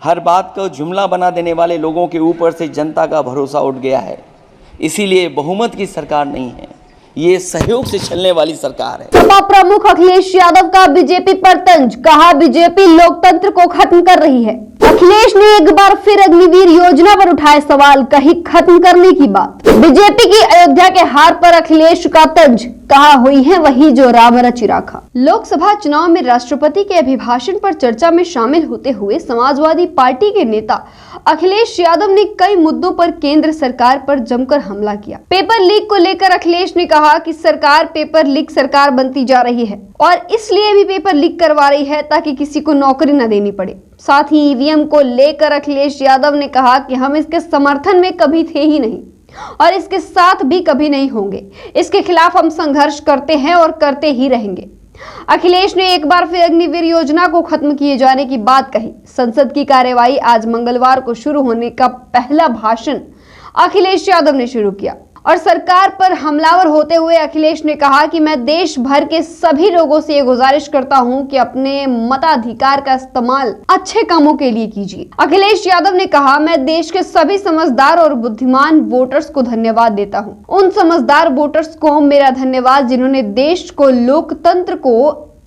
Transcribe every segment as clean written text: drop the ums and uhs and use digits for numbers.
हर बात को जुमला बना देने वाले लोगों के ऊपर से जनता का भरोसा उठ गया है। इसीलिए बहुमत की सरकार नहीं है, ये सहयोग से चलने वाली सरकार है। सपा प्रमुख अखिलेश यादव का बीजेपी पर तंज, कहा बीजेपी लोकतंत्र को खत्म कर रही है। अखिलेश ने एक बार फिर अग्निवीर योजना पर उठाए सवाल, कही खत्म करने की बात। बीजेपी की अयोध्या के हार पर अखिलेश का तंज, कहा हुई है वही जो राम रचि राखा। लोकसभा चुनाव में राष्ट्रपति के अभिभाषण पर चर्चा में शामिल होते हुए समाजवादी पार्टी के नेता अखिलेश यादव ने कई मुद्दों पर केंद्र सरकार पर जमकर हमला किया। पेपर लीक को लेकर अखिलेश ने कहा कि सरकार पेपर लीक सरकार बनती जा रही है और इसलिए भी पेपर लीक करवा रही है ताकि किसी को नौकरी न देनी पड़े। साथ ही ईवीएम को लेकर अखिलेश यादव ने कहा कि हम इसके समर्थन में कभी थे ही नहीं और इसके साथ भी कभी नहीं होंगे। इसके खिलाफ हम संघर्ष करते हैं और करते ही रहेंगे। अखिलेश ने एक बार फिर अग्निवीर योजना को खत्म किए जाने की बात कही। संसद की कार्यवाही आज मंगलवार को शुरू होने का पहला भाषण अखिलेश यादव ने शुरू किया और सरकार पर हमलावर होते हुए अखिलेश ने कहा कि मैं देश भर के सभी लोगों से ये गुजारिश करता हूं कि अपने मताधिकार का इस्तेमाल अच्छे कामों के लिए कीजिए। अखिलेश यादव ने कहा, मैं देश के सभी समझदार और बुद्धिमान वोटर्स को धन्यवाद देता हूं। उन समझदार वोटर्स को मेरा धन्यवाद जिन्होंने देश को लोकतंत्र को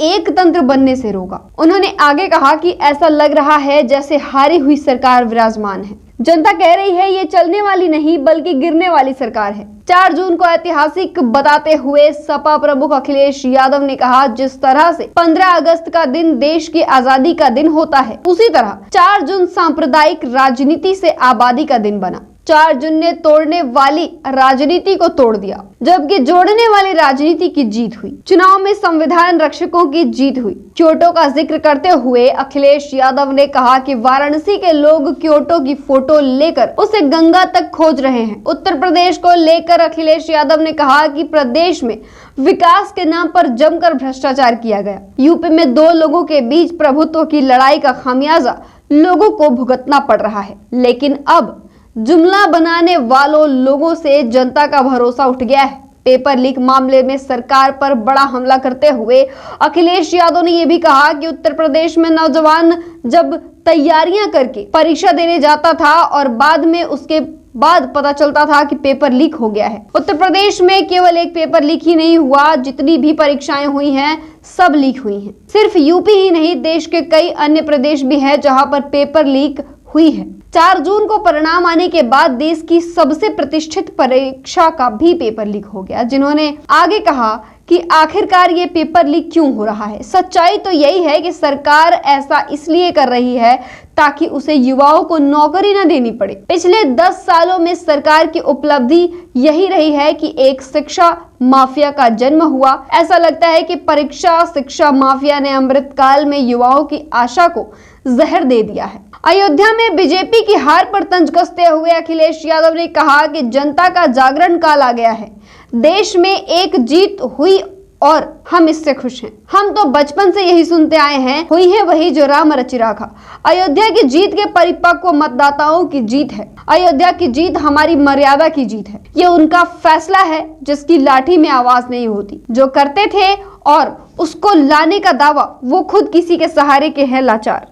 एक तंत्र बनने से रोका। उन्होंने आगे कहा कि ऐसा लग रहा है जैसे हारी हुई सरकार विराजमान है। जनता कह रही है ये चलने वाली नहीं बल्कि गिरने वाली सरकार है। 4 जून को ऐतिहासिक बताते हुए सपा प्रमुख अखिलेश यादव ने कहा, जिस तरह से 15 अगस्त का दिन देश की आजादी का दिन होता है, उसी तरह 4 जून सांप्रदायिक राजनीति से आबादी का दिन बना। 4 जून ने तोड़ने वाली राजनीति को तोड़ दिया, जबकि जोड़ने वाली राजनीति की जीत हुई। चुनाव में संविधान रक्षकों की जीत हुई। क्योटो का जिक्र करते हुए अखिलेश यादव ने कहा कि वाराणसी के लोग क्योटो की फोटो लेकर उसे गंगा तक खोज रहे हैं। उत्तर प्रदेश को लेकर अखिलेश यादव ने कहा कि प्रदेश में विकास के नाम पर जमकर भ्रष्टाचार किया गया। यूपी में 2 लोगों के बीच प्रभुत्व की लड़ाई का खामियाजा लोगों को भुगतना पड़ रहा है, लेकिन अब जुमला बनाने वालों लोगों से जनता का भरोसा उठ गया है। पेपर लीक मामले में सरकार पर बड़ा हमला करते हुए अखिलेश यादव ने यह भी कहा कि उत्तर प्रदेश में नौजवान जब तैयारियां करके परीक्षा देने जाता था और बाद में उसके बाद पता चलता था कि पेपर लीक हो गया है। उत्तर प्रदेश में केवल एक पेपर लीक ही नहीं हुआ, जितनी भी परीक्षाएं हुई हैं सब लीक हुई हैं। सिर्फ यूपी ही नहीं, देश के कई अन्य प्रदेश भी हैं जहां पर पेपर लीक हुई है। 4 जून को परिणाम आने के बाद देश की सबसे प्रतिष्ठित परीक्षा का भी पेपर लीक हो गया। जिन्होंने आगे कहा कि आखिरकार ये पेपर लीक क्यों हो रहा है। सच्चाई तो यही है कि सरकार ऐसा इसलिए कर रही है ताकि उसे युवाओं को नौकरी न देनी पड़े। पिछले 10 सालों में सरकार की उपलब्धि यही रही है कि एक शिक्षा माफिया का जन्म हुआ। ऐसा लगता है कि परीक्षा शिक्षा माफिया ने अमृतकाल में युवाओं की आशा को जहर दे दिया है। अयोध्या में बीजेपी की हार पर तंज कसते हुए अखिलेश यादव ने कहा कि जनता का जागरण काल आ गया है। देश में एक जीत हुई और हम इससे खुश हैं। हम तो बचपन से यही सुनते आए हैं, हुई है वही जो राम रचि राखा। अयोध्या की जीत के परिपक्व मतदाताओं की जीत है। अयोध्या की जीत हमारी मर्यादा की जीत है। ये उनका फैसला है जिसकी लाठी में आवाज नहीं होती। जो करते थे और उसको लाने का दावा, वो खुद किसी के सहारे के हैं लाचार।